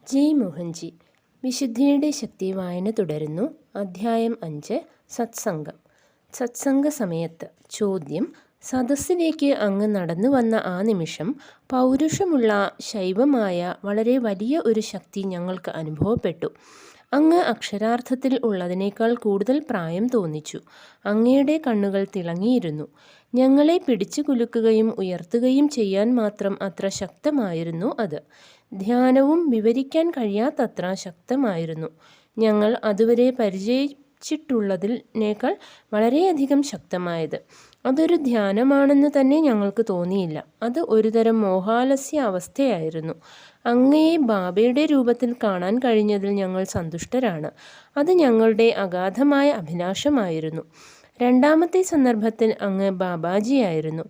ജയ് മോഹൻജി. വിശുദ്ധിയുടെ ശക്തി വായന തുടരുന്നു. അധ്യായം 5. സത്സംഗം. സത്സംഗ സമയത്ത് ചോദ്യം: സദസ്സിലേക്ക് അങ്ങ് നടന്നു വന്ന ആ നിമിഷം പൗരുഷമുള്ള ശൈവമായ വളരെ വലിയ ഒരു ശക്തി ഞങ്ങൾക്ക് അനുഭവപ്പെട്ടു. അങ്ങ് അക്ഷരാർത്ഥത്തിൽ ഉള്ളതിനേക്കാൾ കൂടുതൽ പ്രായം തോന്നിച്ചു. അങ്ങയുടെ കണ്ണുകൾ തിളങ്ങിയിരുന്നു. ഞങ്ങളെ പിടിച്ചു കുലുക്കുകയും ഉയർത്തുകയും ചെയ്യാൻ മാത്രം അത്ര ശക്തമായിരുന്നു അത്. ധ്യാനവും വിവരിക്കാൻ കഴിയാത്തത്ര ശക്തമായിരുന്നു. ഞങ്ങൾ അതുവരെ പരിചയിച്ചിട്ടുള്ളതിനേക്കാൾ വളരെയധികം ശക്തമായത്. അതൊരു ധ്യാനമാണെന്ന് തന്നെ ഞങ്ങൾക്ക് തോന്നിയില്ല. അത് ഒരുതരം മോഹാലസ്യ അവസ്ഥയായിരുന്നു. അങ്ങയെ ബാബയുടെ രൂപത്തിൽ കാണാൻ കഴിഞ്ഞതിൽ ഞങ്ങൾ സന്തുഷ്ടരാണ്. അത് ഞങ്ങളുടെ അഗാധമായ അഭിലാഷമായിരുന്നു. രണ്ടാമത്തെ സന്ദർഭത്തിൽ അങ്ങ് ബാബാജിയായിരുന്നു.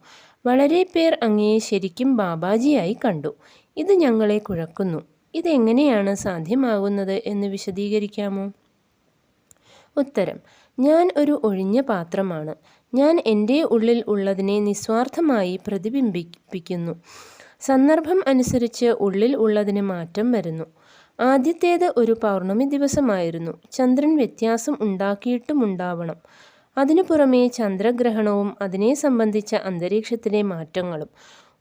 വളരെ പേർ അങ്ങയെ ശരിക്കും ബാബാജിയായി കണ്ടു. ഇത് ഞങ്ങളെ കുഴക്കുന്നു. ഇതെങ്ങനെയാണ് സാധ്യമാകുന്നത് എന്ന് വിശദീകരിക്കാമോ? ഉത്തരം: ഞാൻ ഒരു ഒഴിഞ്ഞ പാത്രമാണ്. ഞാൻ എൻ്റെ ഉള്ളിൽ ഉള്ളതിനെ നിസ്വാർത്ഥമായി പ്രതിബിംബിപ്പിക്കുന്നു. സന്ദർഭം അനുസരിച്ച് ഉള്ളിൽ ഉള്ളതിന് മാറ്റം വരുന്നു. ആദ്യത്തേത് ഒരു പൗർണമി ദിവസമായിരുന്നു. ചന്ദ്രൻ വ്യത്യാസം ഉണ്ടാക്കിയിട്ടുമുണ്ടാവണം. അതിനു പുറമേ ചന്ദ്രഗ്രഹണവും അതിനെ സംബന്ധിച്ച അന്തരീക്ഷത്തിലെ മാറ്റങ്ങളും.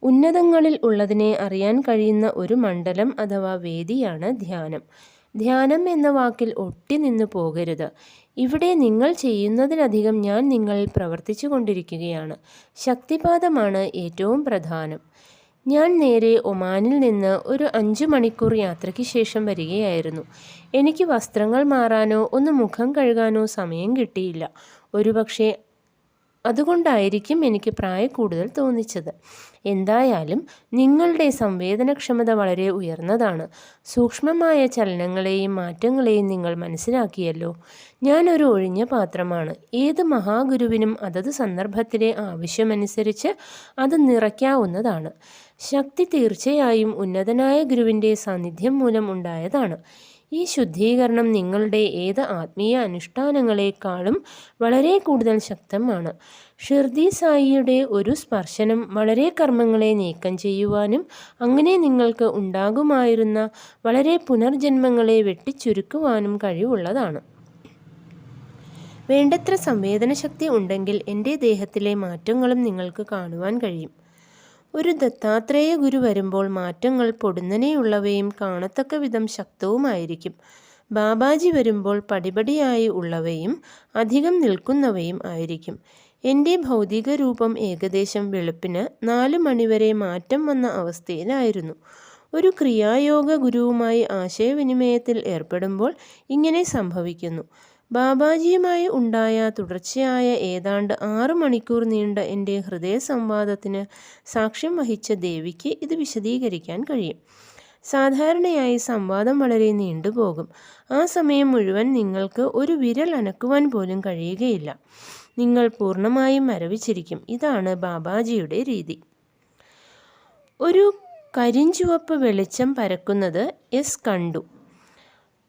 ഉന്നതങ്ങളിൽ ഉള്ളതിനെ അറിയാൻ കഴിയുന്ന ഒരു മണ്ഡലം അഥവാ വേദിയാണ് ധ്യാനം. ധ്യാനം എന്ന വാക്കിൽ ഒട്ടി നിന്നു പോകരുത്. ഇവിടെ നിങ്ങൾ ചെയ്യുന്നതിലധികം ഞാൻ നിങ്ങളിൽ പ്രവർത്തിച്ചു കൊണ്ടിരിക്കുകയാണ്. ശക്തിപാതമാണ് ഏറ്റവും പ്രധാനം. ഞാൻ നേരെ ഒമാനിൽ നിന്ന് ഒരു 5 മണിക്കൂർ യാത്രയ്ക്ക് ശേഷം വരികയായിരുന്നു. എനിക്ക് വസ്ത്രങ്ങൾ മാറാനോ ഒന്ന് മുഖം കഴുകാനോ സമയം കിട്ടിയില്ല. ഒരുപക്ഷെ അതുകൊണ്ടായിരിക്കും എനിക്ക് പ്രായക്കൂടുതൽ തോന്നിച്ചത്. എന്തായാലും നിങ്ങളുടെ സംവേദനക്ഷമത വളരെ ഉയർന്നതാണ്. സൂക്ഷ്മമായ ചലനങ്ങളെയും മാറ്റങ്ങളെയും നിങ്ങൾ മനസ്സിലാക്കിയല്ലോ. ഞാനൊരു ഒഴിഞ്ഞ പാത്രമാണ്. ഏത് മഹാഗുരുവിനും അതത് സന്ദർഭത്തിലെ ആവശ്യമനുസരിച്ച് അത് നിറയ്ക്കാവുന്നതാണ്. ശക്തി തീർച്ചയായും ഉന്നതനായ ഗുരുവിൻ്റെ സാന്നിധ്യം മൂലം ഉണ്ടായതാണ്. ഈ ശുദ്ധീകരണം നിങ്ങളുടെ ഏത് ആത്മീയ അനുഷ്ഠാനങ്ങളെക്കാളും വളരെ കൂടുതൽ ശക്തമാണ്. ഷിർദി സായിയുടെ ഒരു സ്പർശനം വളരെ കർമ്മങ്ങളെ നീക്കം ചെയ്യുവാനും അങ്ങനെ നിങ്ങൾക്ക് ഉണ്ടാകുമായിരുന്ന വളരെ പുനർജന്മങ്ങളെ വെട്ടിച്ചുരുക്കുവാനും കഴിവുള്ളതാണ്. വേണ്ടത്ര സംവേദനശക്തി ഉണ്ടെങ്കിൽ എൻ്റെ ദേഹത്തിലെ മാറ്റങ്ങളും നിങ്ങൾക്ക് കാണുവാൻ കഴിയും. ഒരു ദത്താത്രേയ ഗുരു വരുമ്പോൾ മാറ്റങ്ങൾ പൊടുന്നനെയുള്ളവയും കാണത്തക്ക വിധം ശക്തവുമായിരിക്കും. ബാബാജി വരുമ്പോൾ പടിപടിയായി ഉള്ളവയും അധികം നിൽക്കുന്നവയും ആയിരിക്കും. എൻ്റെ ഭൗതിക രൂപം ഏകദേശം വെളുപ്പിന് 4 മണിവരെ മാറ്റം വന്ന അവസ്ഥയിലായിരുന്നു. ഒരു ക്രിയായോഗ ഗുരുവുമായി ആശയവിനിമയത്തിൽ ഏർപ്പെടുമ്പോൾ ഇങ്ങനെ സംഭവിക്കുന്നു. ബാബാജിയുമായി ഉണ്ടായ തുടർച്ചയായ ഏതാണ്ട് 6 മണിക്കൂർ നീണ്ട എൻ്റെ ഹൃദയ സംവാദത്തിന് സാക്ഷ്യം വഹിച്ച ദേവിക്ക് ഇത് വിശദീകരിക്കാൻ കഴിയും. സാധാരണയായി സംവാദം വളരെ നീണ്ടുപോകും. ആ സമയം മുഴുവൻ നിങ്ങൾക്ക് ഒരു വിരൽ അനക്കുവാൻ പോലും കഴിയുകയില്ല. നിങ്ങൾ പൂർണ്ണമായും മരവിച്ചിരിക്കും. ഇതാണ് ബാബാജിയുടെ രീതി. ഒരു കരിഞ്ചുവപ്പ് വെളിച്ചം പരക്കുന്നത് എസ് കണ്ടു.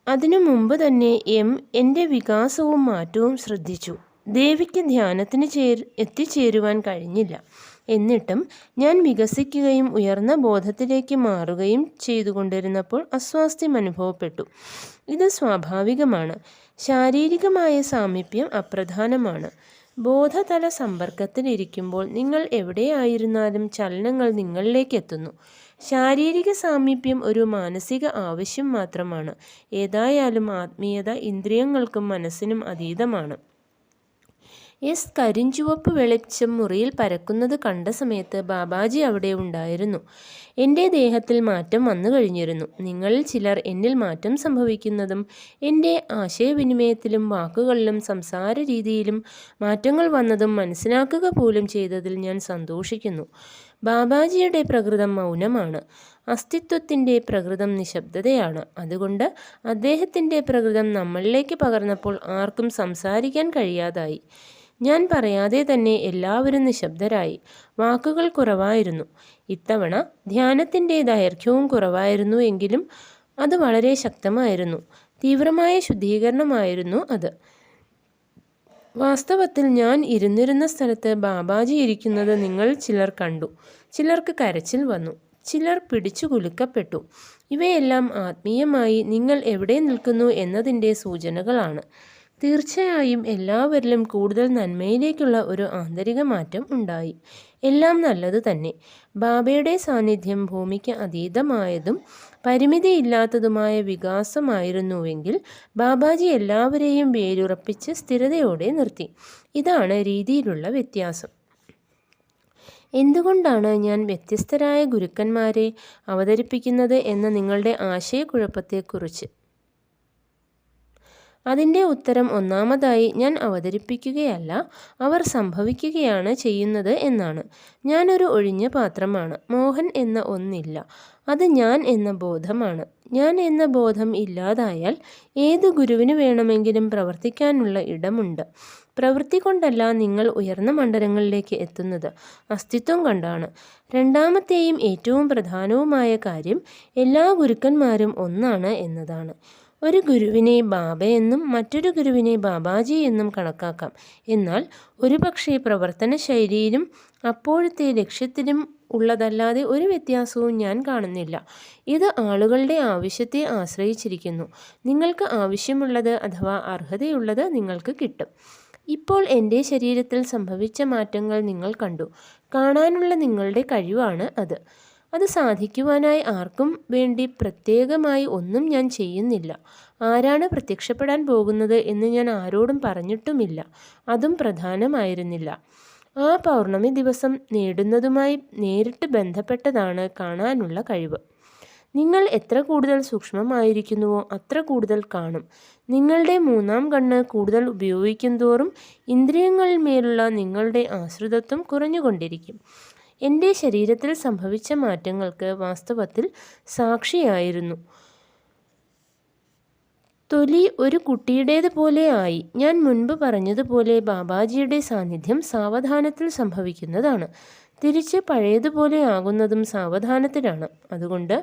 അതിനു മുമ്പ് തന്നെ എൻ്റെ വികാസവും മാറ്റവും ശ്രദ്ധിച്ചു. ദേവിക്ക് ധ്യാനത്തിന് എത്തിച്ചേരുവാൻ കഴിഞ്ഞില്ല. എന്നിട്ടും ഞാൻ വികസിക്കുകയും ഉയർന്ന ബോധത്തിലേക്ക് മാറുകയും ചെയ്തുകൊണ്ടിരുന്നപ്പോൾ അസ്വാസ്ഥ്യം അനുഭവപ്പെട്ടു. ഇത് സ്വാഭാവികമാണ്. ശാരീരികമായ സാമീപ്യം അപ്രധാനമാണ്. ബോധതല സമ്പർക്കത്തിലിരിക്കുമ്പോൾ നിങ്ങൾ എവിടെയായിരുന്നാലും ചലനങ്ങൾ നിങ്ങളിലേക്ക് എത്തുന്നു. ശാരീരിക സാമീപ്യം ഒരു മാനസിക ആവശ്യം മാത്രമാണ്. ഏതായാലും ആത്മീയത ഇന്ദ്രിയങ്ങൾക്കും മനസ്സിനും അതീതമാണ്. കരിഞ്ചുവപ്പ് വെളിച്ചം മുറിയിൽ പരക്കുന്നത് കണ്ട സമയത്ത് ബാബാജി അവിടെ ഉണ്ടായിരുന്നു. എൻ്റെ ദേഹത്തിൽ മാറ്റം വന്നു കഴിഞ്ഞിരുന്നു. നിങ്ങളിൽ ചിലർ എന്നിൽ മാറ്റം സംഭവിക്കുന്നതും എൻ്റെ ആശയവിനിമയത്തിലും വാക്കുകളിലും സംസാര രീതിയിലും മാറ്റങ്ങൾ വന്നതും മനസ്സിലാക്കുക പോലും ചെയ്തതിൽ ഞാൻ സന്തോഷിക്കുന്നു. ബാബാജിയുടെ പ്രകൃതം മൗനമാണ്. അസ്തിത്വത്തിൻ്റെ പ്രകൃതം നിശബ്ദതയാണ്. അതുകൊണ്ട് അദ്ദേഹത്തിൻ്റെ പ്രകൃതം നമ്മളിലേക്ക് പകർന്നപ്പോൾ ആർക്കും സംസാരിക്കാൻ കഴിയാതായി. ഞാൻ പറയാതെ തന്നെ എല്ലാവരും നിശബ്ദരായി. വാക്കുകൾ കുറവായിരുന്നു. ഇത്തവണ ധ്യാനത്തിൻ്റെ ദൈർഘ്യവും കുറവായിരുന്നു. എങ്കിലും അത് വളരെ ശക്തമായിരുന്നു. തീവ്രമായ ശുദ്ധീകരണമായിരുന്നു അത്. വാസ്തവത്തിൽ ഞാൻ ഇരുന്നിരുന്ന സ്ഥലത്ത് ബാബാജി ഇരിക്കുന്നത് നിങ്ങൾ ചിലർ കണ്ടു. ചിലർക്ക് കരച്ചിൽ വന്നു. ചിലർ പിടിച്ചു കുലുക്കപ്പെട്ടു. ഇവയെല്ലാം ആത്മീയമായി നിങ്ങൾ എവിടെ നിൽക്കുന്നു എന്നതിൻ്റെ സൂചനകളാണ്. തീർച്ചയായും എല്ലാവരിലും കൂടുതൽ നന്മയിലേക്കുള്ള ഒരു ആന്തരിക മാറ്റം ഉണ്ടായി. എല്ലാം നല്ലത് തന്നെ. ബാബയുടെ സാന്നിധ്യം ഭൂമിക്ക് അതീതമായതും പരിമിതിയില്ലാത്തതുമായ വികാസമായിരുന്നുവെങ്കിൽ ബാബാജി എല്ലാവരെയും വേരുറപ്പിച്ച് സ്ഥിരതയോടെ നിർത്തി. ഇതാണ് രീതിയിലുള്ള വ്യത്യാസം. എന്തുകൊണ്ടാണ് ഞാൻ വ്യത്യസ്തരായ ഗുരുക്കന്മാരെ അവതരിപ്പിക്കുന്നത് എന്ന നിങ്ങളുടെ ആശയക്കുഴപ്പത്തെക്കുറിച്ച് അതിൻ്റെ ഉത്തരം ഒന്നാമതായി ഞാൻ അവതരിപ്പിക്കുകയല്ല, അവർ സംഭവിക്കുകയാണ് ചെയ്യുന്നത് എന്നാണ്. ഞാനൊരു ഒഴിഞ്ഞ പാത്രമാണ്. മോഹൻ എന്ന ഒന്നില്ല. അത് ഞാൻ എന്ന ബോധമാണ്. ഞാൻ എന്ന ബോധം ഇല്ലാതായാൽ ഏത് ഗുരുവിന് വേണമെങ്കിലും പ്രവർത്തിക്കാനുള്ള ഇടമുണ്ട്. പ്രവൃത്തി കൊണ്ടല്ല നിങ്ങൾ ഉയർന്ന മണ്ഡലങ്ങളിലേക്ക് എത്തുന്നത്, അസ്തിത്വം കൊണ്ടാണ്. രണ്ടാമത്തെയും ഏറ്റവും പ്രധാനവുമായ കാര്യം എല്ലാ ഗുരുക്കന്മാരും ഒന്നാണ് എന്നതാണ്. ഒരു ഗുരുവിനെ ബാബയെന്നും മറ്റൊരു ഗുരുവിനെ ബാബാജി എന്നും കണക്കാക്കാം. എന്നാൽ ഒരുപക്ഷെ പ്രവർത്തന ശൈലിയിലും അപ്പോഴത്തെ ലക്ഷ്യത്തിലും ഉള്ളതല്ലാതെ ഒരു വ്യത്യാസവും ഞാൻ കാണുന്നില്ല. ഇത് ആളുകളുടെ ആവശ്യത്തെ ആശ്രയിച്ചിരിക്കുന്നു. നിങ്ങൾക്ക് ആവശ്യമുള്ളത് അഥവാ അർഹതയുള്ളത് നിങ്ങൾക്ക് കിട്ടും. ഇപ്പോൾ എൻ്റെ ശരീരത്തിൽ സംഭവിച്ച മാറ്റങ്ങൾ നിങ്ങൾ കണ്ടു. കാണാനുള്ള നിങ്ങളുടെ കഴിവാണ് അത്. അത് സാധിക്കുവാനായി ആർക്കും വേണ്ടി പ്രത്യേകമായി ഒന്നും ഞാൻ ചെയ്യുന്നില്ല. ആരാണ് പ്രത്യക്ഷപ്പെടാൻ പോകുന്നത് എന്ന് ഞാൻ ആരോടും പറഞ്ഞിട്ടുമില്ല. അതും പ്രധാനമായിരുന്നില്ല. ആ പൗർണമി ദിവസം നേടുന്നതുമായി നേരിട്ട് ബന്ധപ്പെട്ടതാണ് കാണാനുള്ള കഴിവ്. നിങ്ങൾ എത്ര കൂടുതൽ സൂക്ഷ്മമായിരിക്കുന്നുവോ അത്ര കൂടുതൽ കാണും. നിങ്ങളുടെ മൂന്നാം കണ്ണ് കൂടുതൽ ഉപയോഗിക്കുന്തോറും ഇന്ദ്രിയങ്ങളിന്മേലുള്ള നിങ്ങളുടെ ആശ്രിതത്വം കുറഞ്ഞുകൊണ്ടിരിക്കും. എൻ്റെ ശരീരത്തിൽ സംഭവിച്ച മാറ്റങ്ങൾക്ക് വാസ്തവത്തിൽ സാക്ഷിയായിരുന്നു. തൊലി ഒരു കുട്ടിയുടേതുപോലെ ആയി. ഞാൻ മുൻപ് പറഞ്ഞതുപോലെ ബാബാജിയുടെ സാന്നിധ്യം സാവധാനത്തിൽ സംഭവിക്കുന്നതാണ്. തിരിച്ച് പഴയതുപോലെ ആകുന്നതും സാവധാനത്തിലാണ്. അതുകൊണ്ട്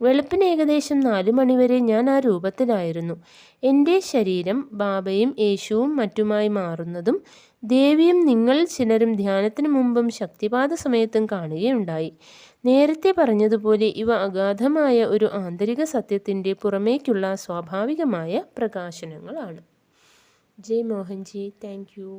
വെളുപ്പിന് ഏകദേശം 4 മണിവരെ ഞാൻ ആ രൂപത്തിലായിരുന്നു. എൻ്റെ ശരീരം ബാബയും യേശുവും മറ്റുമായി മാറുന്നതും ദേവിയും നിങ്ങൾ ചിലരും ധ്യാനത്തിന് മുമ്പും ശക്തിപാത സമയത്തും കാണുകയുണ്ടായി. നേരത്തെ പറഞ്ഞതുപോലെ ഇവ അഗാധമായ ഒരു ആന്തരിക സത്യത്തിൻ്റെ പുറമേക്കുള്ള സ്വാഭാവികമായ പ്രകാശനങ്ങളാണ്. ജയ് മോഹൻജി. Thank U.